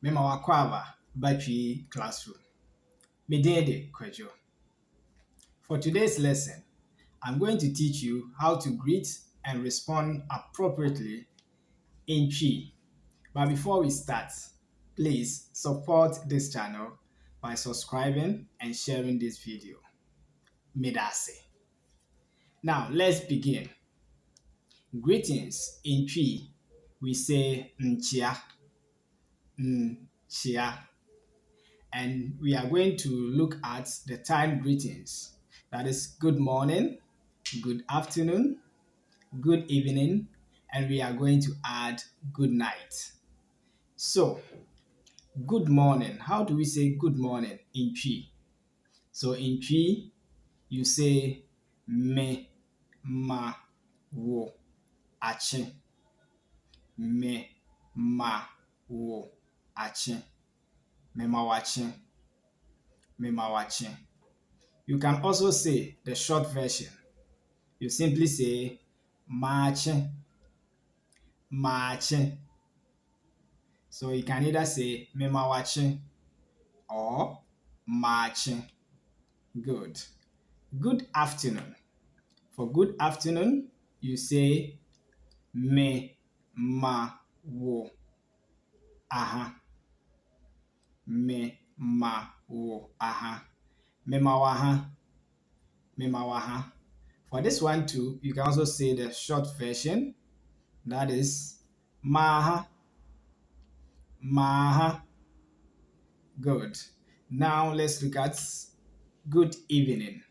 Mema wakwaba battery classroom. Medede Kwejo. For today's lesson, I'm going to teach you how to greet and respond appropriately in Twi. But before we start, please support this channel by subscribing and sharing this video. Medase. Now let's begin. Greetings in Twi, we say nchia, nchia, and we are going to look at the time greetings. That is good morning, good afternoon, good evening, and we are going to add good night. So, good morning. How do we say good morning in Twi? So in Twi, you say me, ma, wo, ache. Me, ma, wo, ache. Me ma wache. Me ma wache. You can also say the short version. You simply say mache, mache. So you can either say me ma wache or mache. Good. Good afternoon. For good afternoon, you say me, ma, wo, aha. Me, ma, wo, aha. Me ma waha. Me ma waha. For this one too, you can also say the short version. That is maha, maha. Good. Now let's look at good evening.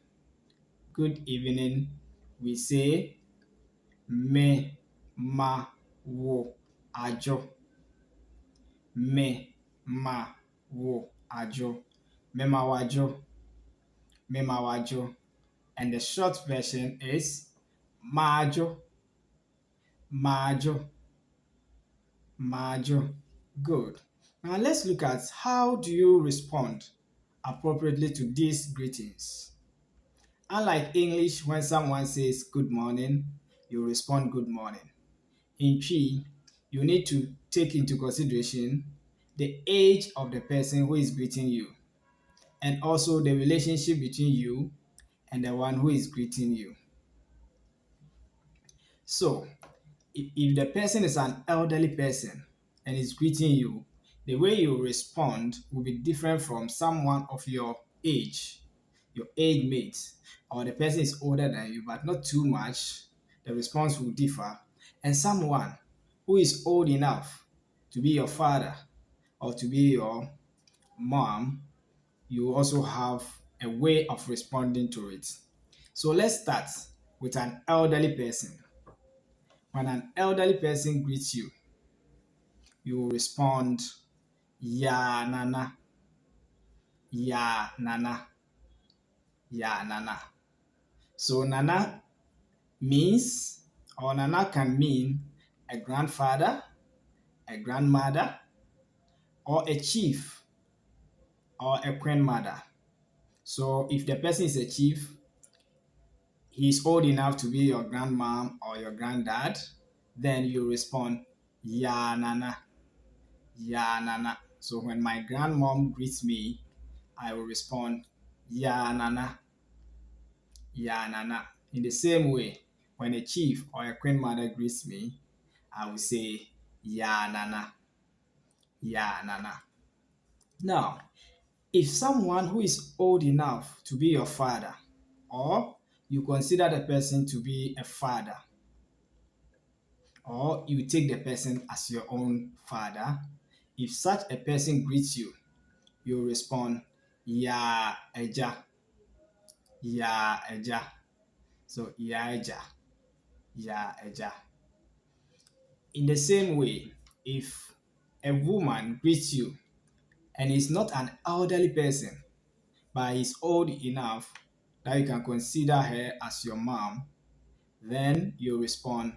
Good evening. We say me, ma, wo, ajo. Me, ma, wo, ajo. Me ma wajo. Me ma wajo. And the short version is majo, majo, majo. Good. Now let's look at how do you respond appropriately to these greetings. Unlike English, when someone says good morning, you respond good morning. In Twi, you need to take into consideration the age of the person who is greeting you and also the relationship between you and the one who is greeting you. So, if the person is an elderly person and is greeting you, the way you respond will be different from someone of your age mate, or the person is older than you, but not too much. The response will differ. And someone who is old enough to be your father or to be your mom, you also have a way of responding to it. So let's start with an elderly person. When an elderly person greets you, you will respond, ya nana, ya nana, ya nana. So nana means, or nana can mean a grandfather, a grandmother, or a chief, or a grandmother. So if the person is a chief, he is old enough to be your grandmom or your granddad, then you respond, ya nana, ya nana. So when my grandmom greets me, I will respond, ya nana, ya nana. In the same way, when a chief or a grandmother greets me, I will say, ya nana, ya nana. Now, if someone who is old enough to be your father, or you consider the person to be a father, or you take the person as your own father, if such a person greets you, you respond, ya eja, ya eja. So, ya eja, ya eja. In the same way, if a woman greets you and is not an elderly person, but is old enough that you can consider her as your mom, then you respond,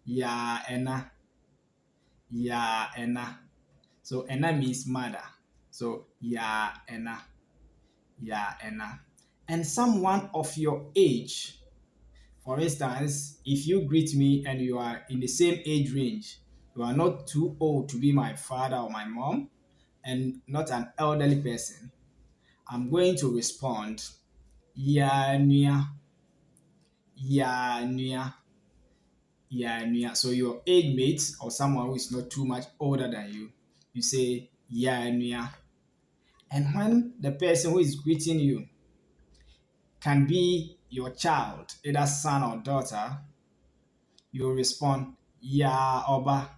ya ena, ya ena. So ena means mother. So ya ena, ya ena. And someone of your age, for instance, if you greet me and you are in the same age range, you are not too old to be my father or my mom, and not an elderly person, I'm going to respond, ya nua, ya nua, ya nua. So your age mate or someone who is not too much older than you say ya nua. And when the person who is greeting you can be your child, either son or daughter, you respond, ya oba,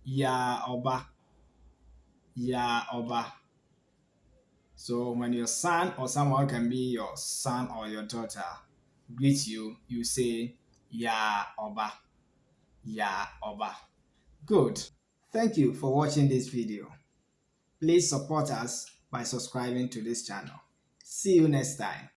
ya oba, ya oba. So when your son or someone can be your son or your daughter greet you, you say, ya oba, ya oba. Good. Thank you for watching this video. Please support us by subscribing to this channel. See you next time.